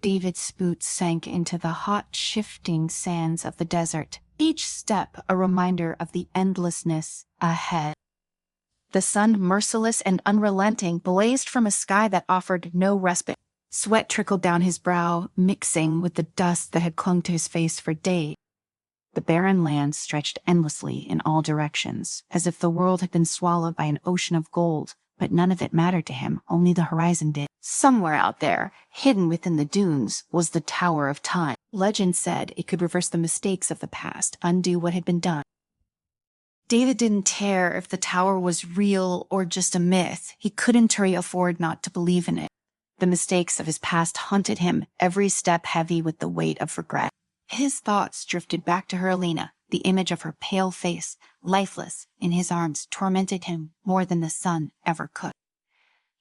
David's boots sank into the hot, shifting sands of the desert, each step a reminder of the endlessness ahead. The sun, merciless and unrelenting, blazed from a sky that offered no respite. Sweat trickled down his brow, mixing with the dust that had clung to his face for days. The barren land stretched endlessly in all directions, as if the world had been swallowed by an ocean of gold, but none of it mattered to him, only the horizon did. Somewhere out there, hidden within the dunes, was the Tower of Time. Legend said it could reverse the mistakes of the past, undo what had been done. David didn't care if the tower was real or just a myth. He couldn't afford not to believe in it. The mistakes of his past haunted him, every step heavy with the weight of regret. His thoughts drifted back to her Alina. The image of her pale face, lifeless, in his arms, tormented him more than the sun ever could.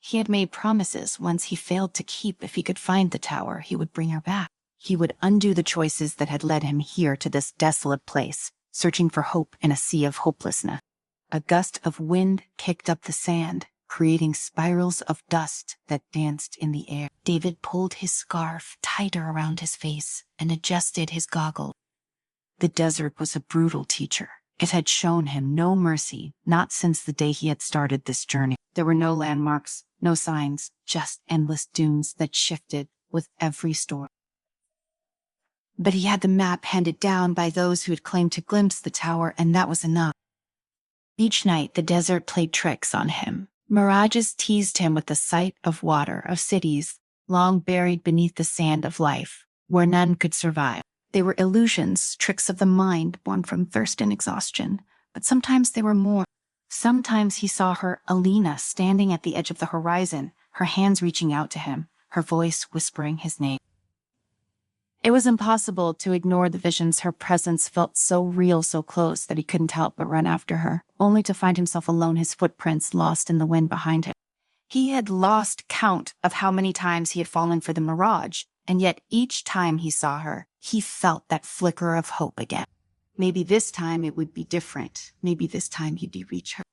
He had made promises once he failed to keep. If he could find the tower, he would bring her back. He would undo the choices that had led him here to this desolate place, searching for hope in a sea of hopelessness. A gust of wind kicked up the sand, creating spirals of dust that danced in the air. David pulled his scarf tighter around his face and adjusted his goggles. The desert was a brutal teacher. It had shown him no mercy, not since the day he had started this journey. There were no landmarks, no signs, just endless dunes that shifted with every storm. But he had the map handed down by those who had claimed to glimpse the tower, and that was enough. Each night, the desert played tricks on him. Mirages teased him with the sight of water, of cities, long buried beneath the sand of life, where none could survive. They were illusions, tricks of the mind, born from thirst and exhaustion. But sometimes they were more. Sometimes he saw her, Alina, standing at the edge of the horizon, her hands reaching out to him, her voice whispering his name. It was impossible to ignore the visions. Her presence felt so real, so close, that he couldn't help but run after her, only to find himself alone, his footprints lost in the wind behind him. He had lost count of how many times he had fallen for the mirage, and yet each time he saw her, he felt that flicker of hope again. Maybe this time it would be different. Maybe this time he'd reach her.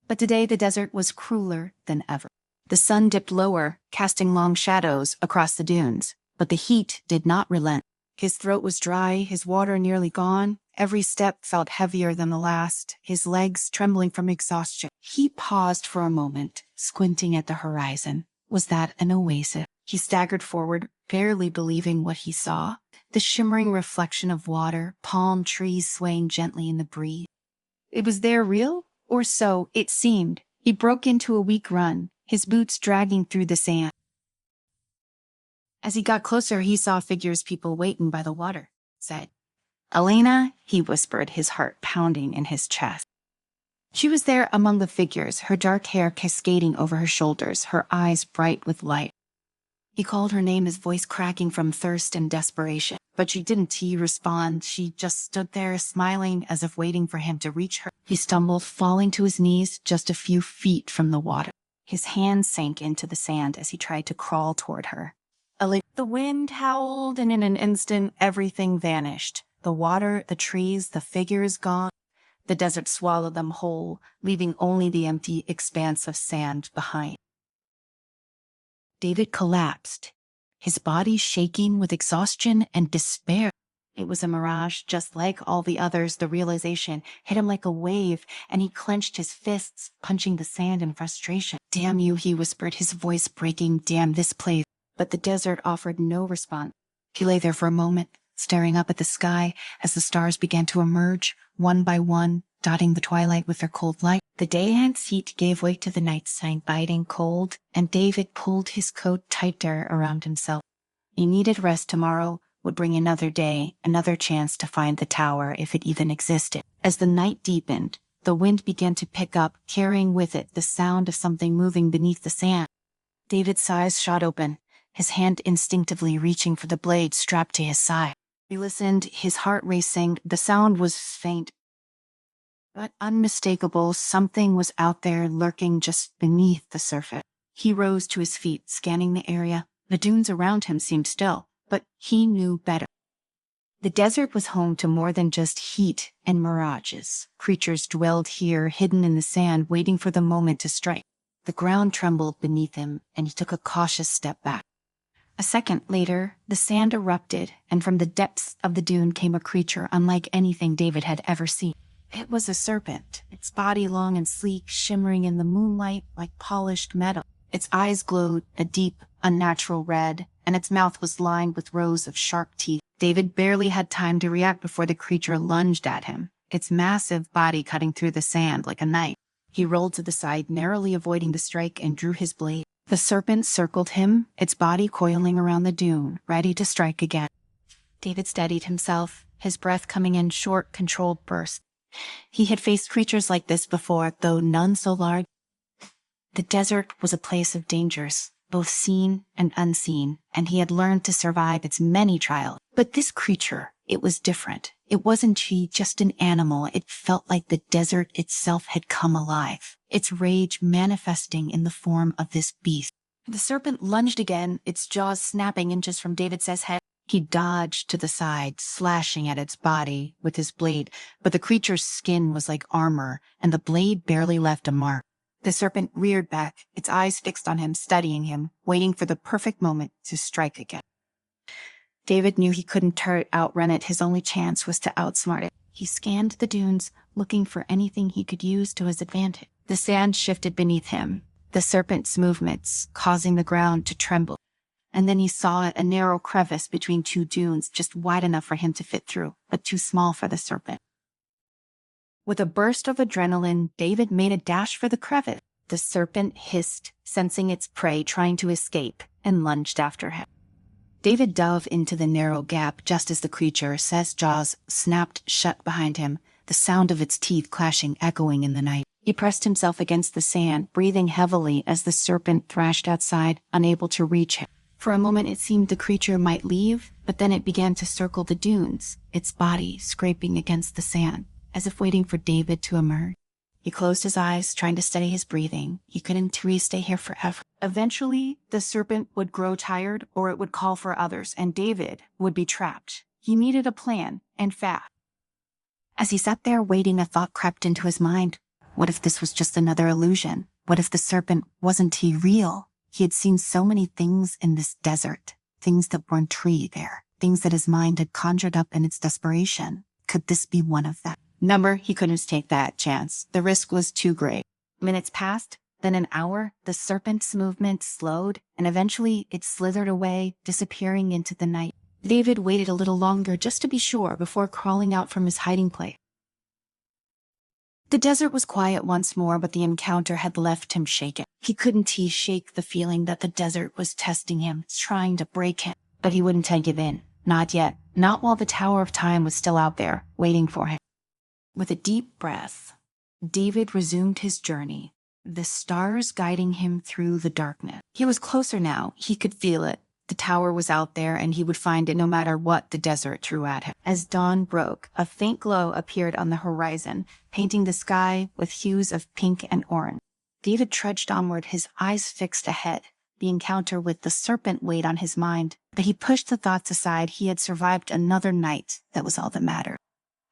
But today the desert was crueler than ever. The sun dipped lower, casting long shadows across the dunes, but the heat did not relent. His throat was dry, his water nearly gone. Every step felt heavier than the last, his legs trembling from exhaustion. He paused for a moment, squinting at the horizon. Was that an oasis? He staggered forward, barely believing what he saw. The shimmering reflection of water, palm trees swaying gently in the breeze. It was there real? Or so it seemed. He broke into a weak run, his boots dragging through the sand. As he got closer, he saw figures, people waiting by the water. Said, "Alina," he whispered, his heart pounding in his chest. She was there among the figures, her dark hair cascading over her shoulders, her eyes bright with light. He called her name, his voice cracking from thirst and desperation. But she didn't respond. She just stood there, smiling, as if waiting for him to reach her. He stumbled, falling to his knees just a few feet from the water. His hands sank into the sand as he tried to crawl toward her. The wind howled, and in an instant, everything vanished. The water, the trees, the figures gone. The desert swallowed them whole, leaving only the empty expanse of sand behind. David collapsed, his body shaking with exhaustion and despair. It was a mirage, just like all the others. The realization hit him like a wave, and he clenched his fists, punching the sand in frustration. "Damn you," he whispered, his voice breaking. "Damn this place." But the desert offered no response. He lay there for a moment, staring up at the sky as the stars began to emerge, one by one, dotting the twilight with their cold light. The day-hand's heat gave way to the nighttime biting cold, and David pulled his coat tighter around himself. He needed rest. Tomorrow would bring another day, another chance to find the tower, if it even existed. As the night deepened, the wind began to pick up, carrying with it the sound of something moving beneath the sand. David's eyes shot open, his hand instinctively reaching for the blade strapped to his side. He listened, his heart racing. The sound was faint, but unmistakable. Something was out there, lurking just beneath the surface. He rose to his feet, scanning the area. The dunes around him seemed still, but he knew better. The desert was home to more than just heat and mirages. Creatures dwelled here, hidden in the sand, waiting for the moment to strike. The ground trembled beneath him, and he took a cautious step back. A second later, the sand erupted, and from the depths of the dune came a creature unlike anything David had ever seen. It was a serpent, its body long and sleek, shimmering in the moonlight like polished metal. Its eyes glowed a deep, unnatural red, and its mouth was lined with rows of sharp teeth. David barely had time to react before the creature lunged at him, its massive body cutting through the sand like a knife. He rolled to the side, narrowly avoiding the strike, and drew his blade. The serpent circled him, its body coiling around the dune, ready to strike again. David steadied himself, his breath coming in short, controlled bursts. He had faced creatures like this before, though none so large. The desert was a place of dangers, both seen and unseen, and he had learned to survive its many trials. But this creature, it was different. It wasn't just an animal. It felt like the desert itself had come alive, its rage manifesting in the form of this beast. The serpent lunged again, its jaws snapping inches from David's head. He dodged to the side, slashing at its body with his blade, but the creature's skin was like armor, and the blade barely left a mark. The serpent reared back, its eyes fixed on him, studying him, waiting for the perfect moment to strike again. David knew he couldn't outrun it. His only chance was to outsmart it. He scanned the dunes, looking for anything he could use to his advantage. The sand shifted beneath him, the serpent's movements causing the ground to tremble. And then he saw a narrow crevice between two dunes, just wide enough for him to fit through, but too small for the serpent. With a burst of adrenaline, David made a dash for the crevice. The serpent hissed, sensing its prey trying to escape, and lunged after him. David dove into the narrow gap just as the creature's jaws snapped shut behind him, the sound of its teeth clashing echoing in the night. He pressed himself against the sand, breathing heavily as the serpent thrashed outside, unable to reach him. For a moment it seemed the creature might leave, but then it began to circle the dunes, its body scraping against the sand, as if waiting for David to emerge. He closed his eyes, trying to steady his breathing. He couldn't stay here forever. Eventually, the serpent would grow tired, or it would call for others, and David would be trapped. He needed a plan, and fast. As he sat there waiting, a thought crept into his mind. What if this was just another illusion? What if the serpent wasn't real? He had seen so many things in this desert, things that weren't true there, things that his mind had conjured up in its desperation. Could this be one of them? He couldn't take that chance. The risk was too great. Minutes passed, then an hour. The serpent's movement slowed, and eventually it slithered away, disappearing into the night. David waited a little longer just to be sure before crawling out from his hiding place. The desert was quiet once more, but the encounter had left him shaken. He couldn't shake the feeling that the desert was testing him, trying to break him. But he wouldn't give in. Not yet. Not while the Tower of Time was still out there, waiting for him. With a deep breath, David resumed his journey, the stars guiding him through the darkness. He was closer now. He could feel it. The tower was out there, and he would find it no matter what the desert threw at him. As dawn broke, a faint glow appeared on the horizon, painting the sky with hues of pink and orange. David trudged onward, his eyes fixed ahead. The encounter with the serpent weighed on his mind, but he pushed the thoughts aside. He had survived another night. That was all that mattered.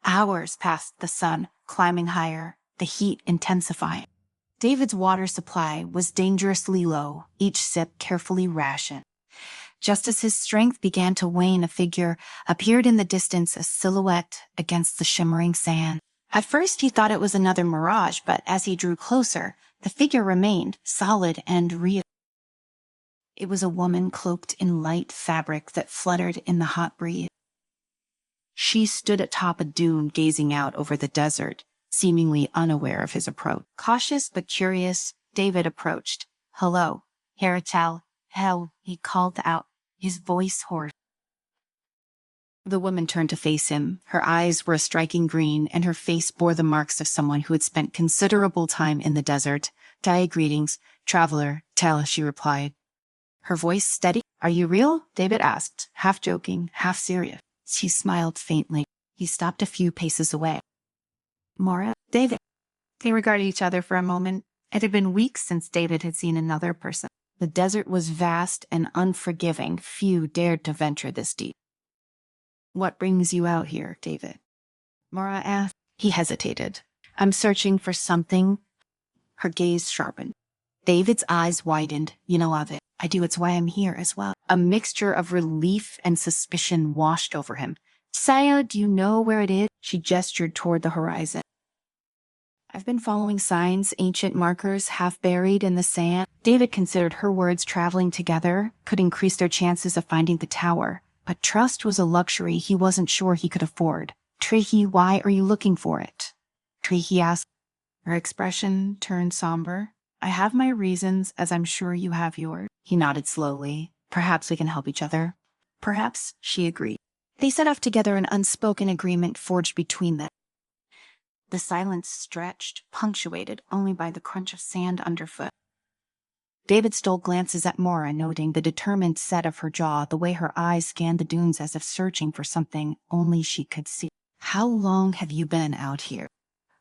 Hours passed, the sun climbing higher, the heat intensifying. David's water supply was dangerously low, each sip carefully rationed. Just as his strength began to wane, a figure appeared in the distance, a silhouette against the shimmering sand. At first he thought it was another mirage, but as he drew closer, the figure remained solid and real. It was a woman cloaked in light fabric that fluttered in the hot breeze. She stood atop a dune, gazing out over the desert, seemingly unaware of his approach. Cautious but curious, David approached. "Hello, Heritel." "Hell," he called out, his voice hoarse. The woman turned to face him. Her eyes were a striking green, and her face bore the marks of someone who had spent considerable time in the desert. "Dai greetings, traveler, Tell," she replied. Her voice steady. "Are you real?" David asked, half joking, half serious. She smiled faintly. He stopped a few paces away. "Mora?" "David." They regarded each other for a moment. It had been weeks since David had seen another person. The desert was vast and unforgiving. Few dared to venture this deep. "What brings you out here, David?" Mora asked. He hesitated. "I'm searching for something." Her gaze sharpened. David's eyes widened. "You know of it." I do, it's why I'm here as well. A mixture of relief and suspicion washed over him. Saya, do you know where it is? She gestured toward the horizon. I've been following signs, ancient markers, half buried in the sand. David considered her words traveling together could increase their chances of finding the tower. But trust was a luxury he wasn't sure he could afford. Trihi, why are you looking for it? Trihi asked. Her expression turned somber. I have my reasons, as I'm sure you have yours. He nodded slowly. Perhaps we can help each other. Perhaps, she agreed. They set off together, an unspoken agreement forged between them. The silence stretched, punctuated only by the crunch of sand underfoot. David stole glances at Mora, noting the determined set of her jaw, the way her eyes scanned the dunes as if searching for something only she could see. How long have you been out here?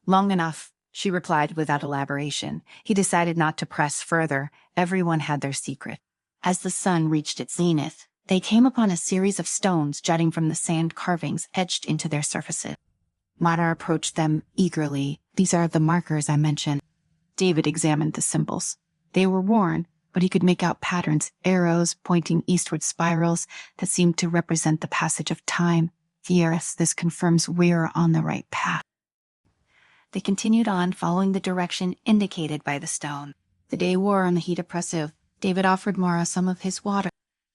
Long enough, she replied without elaboration. He decided not to press further. Everyone had their secret. As the sun reached its zenith, they came upon a series of stones jutting from the sand carvings etched into their surfaces. Mara approached them eagerly. These are the markers I mentioned. David examined the symbols. They were worn, but he could make out patterns, arrows pointing eastward, spirals that seemed to represent the passage of time. Yes, this confirms we're on the right path. They continued on, following the direction indicated by the stone. The day wore on, the heat oppressive. David offered Mara some of his water.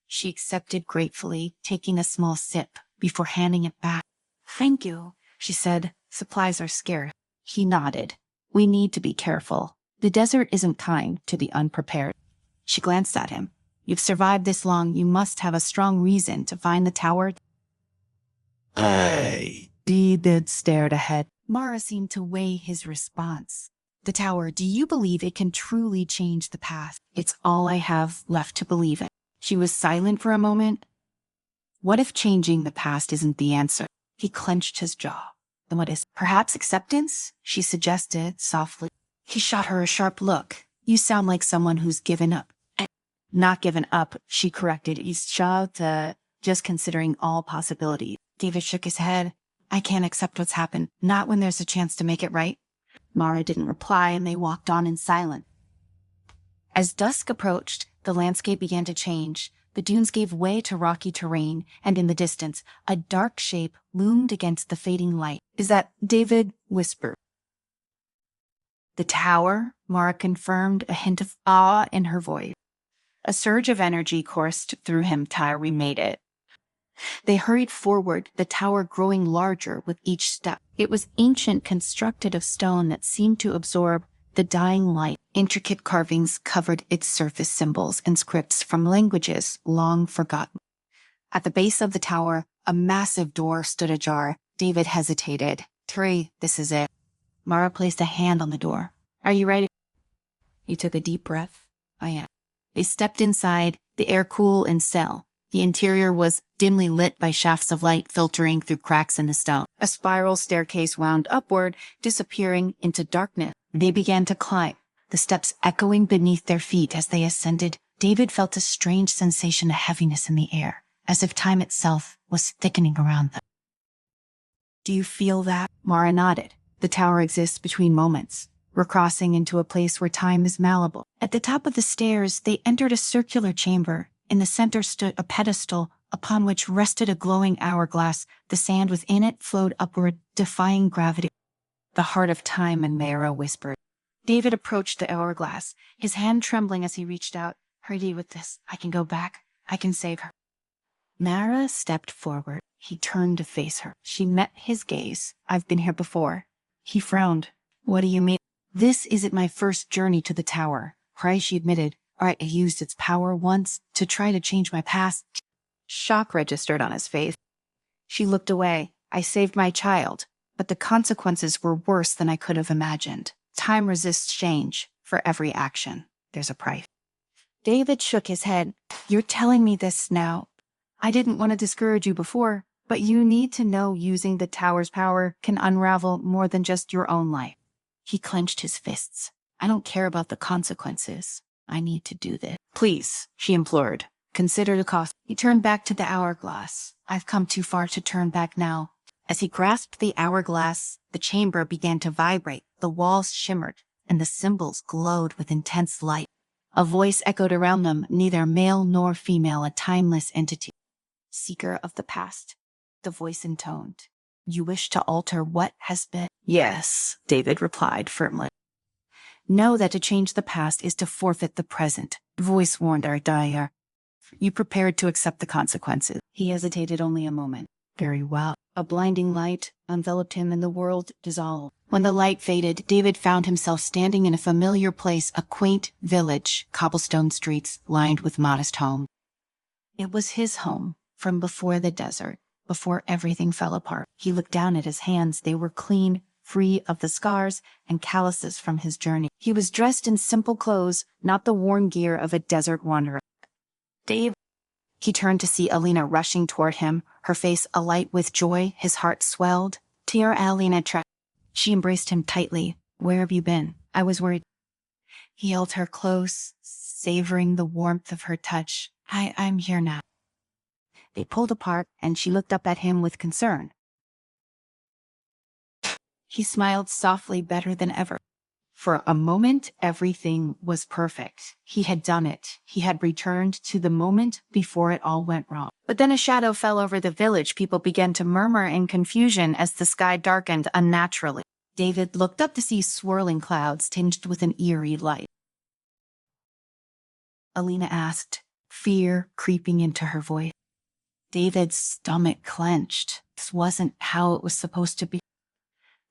She accepted gratefully, taking a small sip before handing it back. Thank you, she said. Supplies are scarce. He nodded. We need to be careful. The desert isn't kind to the unprepared. She glanced at him. You've survived this long. You must have a strong reason to find the tower. Hey. David stared ahead. Mara seemed to weigh his response. The tower, do you believe it can truly change the past? It's all I have left to believe in. She was silent for a moment. What if changing the past isn't the answer? He clenched his jaw. Then what is? Perhaps acceptance? She suggested softly. He shot her a sharp look. You sound like someone who's given up. Not given up, she corrected. He's just considering all possibilities. David shook his head. I can't accept what's happened, not when there's a chance to make it right. Mara didn't reply, and they walked on in silence. As dusk approached, the landscape began to change. The dunes gave way to rocky terrain, and in the distance, a dark shape loomed against the fading light. Is that David? Whispered. The tower, Mara confirmed, a hint of awe in her voice. A surge of energy coursed through him. Tyree made it. They hurried forward, the tower growing larger with each step. It was ancient, constructed of stone that seemed to absorb the dying light. Intricate carvings covered its surface, symbols and scripts from languages long forgotten. At the base of the tower, a massive door stood ajar. David hesitated. Tyree, this is it. Mara placed a hand on the door. Are you ready? He took a deep breath. I am. They stepped inside, the air cool and still. The interior was dimly lit by shafts of light filtering through cracks in the stone. A spiral staircase wound upward, disappearing into darkness. They began to climb, the steps echoing beneath their feet as they ascended. David felt a strange sensation of heaviness in the air, as if time itself was thickening around them. Do you feel that? Mara nodded. The tower exists between moments. We're crossing into a place where time is malleable. At the top of the stairs, they entered a circular chamber. In the center stood a pedestal upon which rested a glowing hourglass. The sand within it flowed upward, defying gravity. The heart of time, and Mara whispered. David approached the hourglass, his hand trembling as he reached out. Hurry with this. I can go back. I can save her. Mara stepped forward. He turned to face her. She met his gaze. I've been here before. He frowned. What do you mean? This isn't my first journey to the tower. Cry, she admitted. I used its power once to try to change my past. Shock registered on his face. She looked away. I saved my child, but the consequences were worse than I could have imagined. Time resists change. For every action, there's a price. David shook his head. You're telling me this now. I didn't want to discourage you before, but you need to know using the tower's power can unravel more than just your own life. He clenched his fists. I don't care about the consequences. I need to do this. Please, she implored. Consider the cost. He turned back to the hourglass. I've come too far to turn back now. As he grasped the hourglass, the chamber began to vibrate. The walls shimmered, and the symbols glowed with intense light. A voice echoed around them, neither male nor female, a timeless entity. Seeker of the past, the voice intoned. You wish to alter what has been? Yes, David replied firmly. Know that to change the past is to forfeit the present, voice warned Ardaya. You prepared to accept the consequences. He hesitated only a moment. Very well. A blinding light enveloped him and the world dissolved. When the light faded, David found himself standing in a familiar place, a quaint village, cobblestone streets lined with modest homes. It was his home, from before the desert, before everything fell apart. He looked down at his hands. They were clean, free of the scars and calluses from his journey. He was dressed in simple clothes, not the worn gear of a desert wanderer. Dave. He turned to see Alina rushing toward him, her face alight with joy. His heart swelled. Dear Alina. She embraced him tightly. Where have you been? I was worried. He held her close, savoring the warmth of her touch. I'm here now. They pulled apart, and she looked up at him with concern. He smiled softly, better than ever. For a moment, everything was perfect. He had done it. He had returned to the moment before it all went wrong. But then a shadow fell over the village. People began to murmur in confusion as the sky darkened unnaturally. David looked up to see swirling clouds tinged with an eerie light. Alina asked, fear creeping into her voice. David's stomach clenched. This wasn't how it was supposed to be.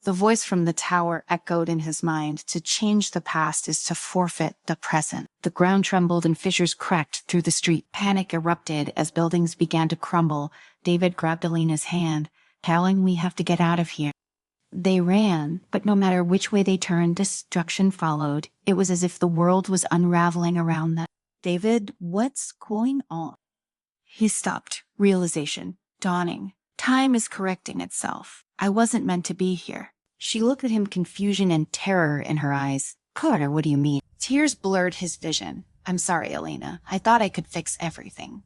The voice from the tower echoed in his mind. To change the past is to forfeit the present. The ground trembled and fissures cracked through the street. Panic erupted as buildings began to crumble. David grabbed Alina's hand, howling, we have to get out of here. They ran, but no matter which way they turned, destruction followed. It was as if the world was unraveling around them. David, what's going on? He stopped, realization dawning. Time is correcting itself. I wasn't meant to be here. She looked at him, confusion and terror in her eyes. Carter, what do you mean? Tears blurred his vision. I'm sorry, Alina. I thought I could fix everything.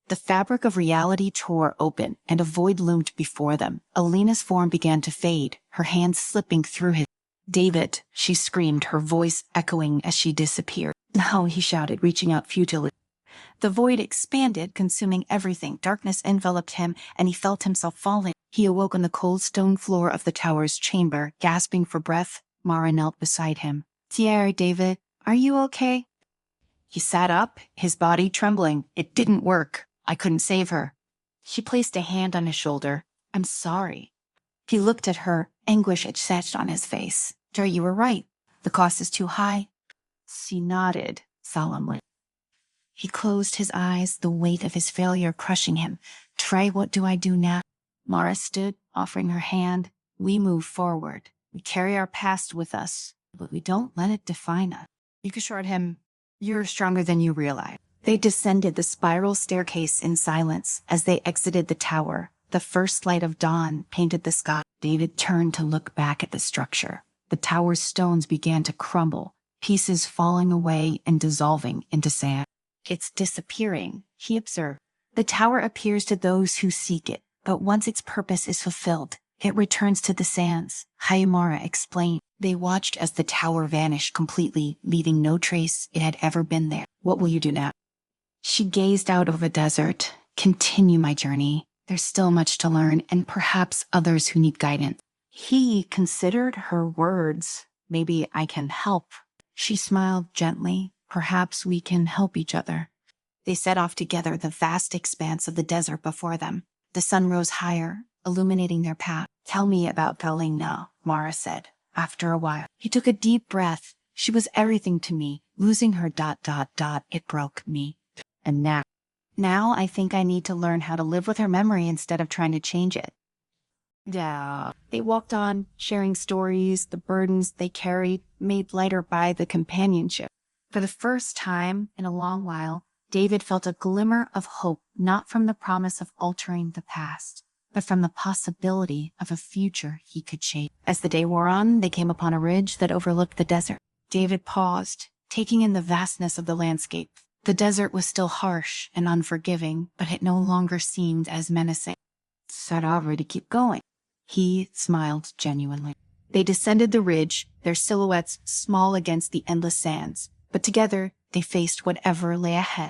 The fabric of reality tore open, and a void loomed before them. Alina's form began to fade, her hands slipping through his. David, she screamed, her voice echoing as she disappeared. No, he shouted, reaching out futilely. The void expanded, consuming everything. Darkness enveloped him, and he felt himself falling. He awoke on the cold stone floor of the tower's chamber, gasping for breath. Mara knelt beside him. Thierry, David, are you okay? He sat up, his body trembling. It didn't work. I couldn't save her. She placed a hand on his shoulder. I'm sorry. He looked at her, anguish etched on his face. Sure, you were right. The cost is too high. She nodded solemnly. He closed his eyes, the weight of his failure crushing him. Trey, what do I do now? Mara stood, offering her hand. We move forward. We carry our past with us, but we don't let it define us. You assured him, you're stronger than you realize. They descended the spiral staircase in silence. As they exited the tower, the first light of dawn painted the sky. David turned to look back at the structure. The tower's stones began to crumble, pieces falling away and dissolving into sand. It's disappearing, he observed. The tower appears to those who seek it, but once its purpose is fulfilled, it returns to the sands, Hayamara explained. They watched as the tower vanished completely, leaving no trace it had ever been there. What will you do now? She gazed out over the desert. Continue my journey. There's still much to learn, and perhaps others who need guidance. He considered her words. Maybe I can help. She smiled gently. Perhaps we can help each other. They set off together, the vast expanse of the desert before them. The sun rose higher, illuminating their path. Tell me about Galing now, Mara said. After a while, he took a deep breath. She was everything to me. Losing her ... It broke me. And now I think I need to learn how to live with her memory instead of trying to change it. Yeah. They walked on, sharing stories, the burdens they carried, made lighter by the companionship. For the first time in a long while, David felt a glimmer of hope, not from the promise of altering the past, but from the possibility of a future he could shape. As the day wore on, they came upon a ridge that overlooked the desert. David paused, taking in the vastness of the landscape. The desert was still harsh and unforgiving, but it no longer seemed as menacing. Said already to keep going. He smiled genuinely. They descended the ridge, their silhouettes small against the endless sands, but together They faced whatever lay ahead.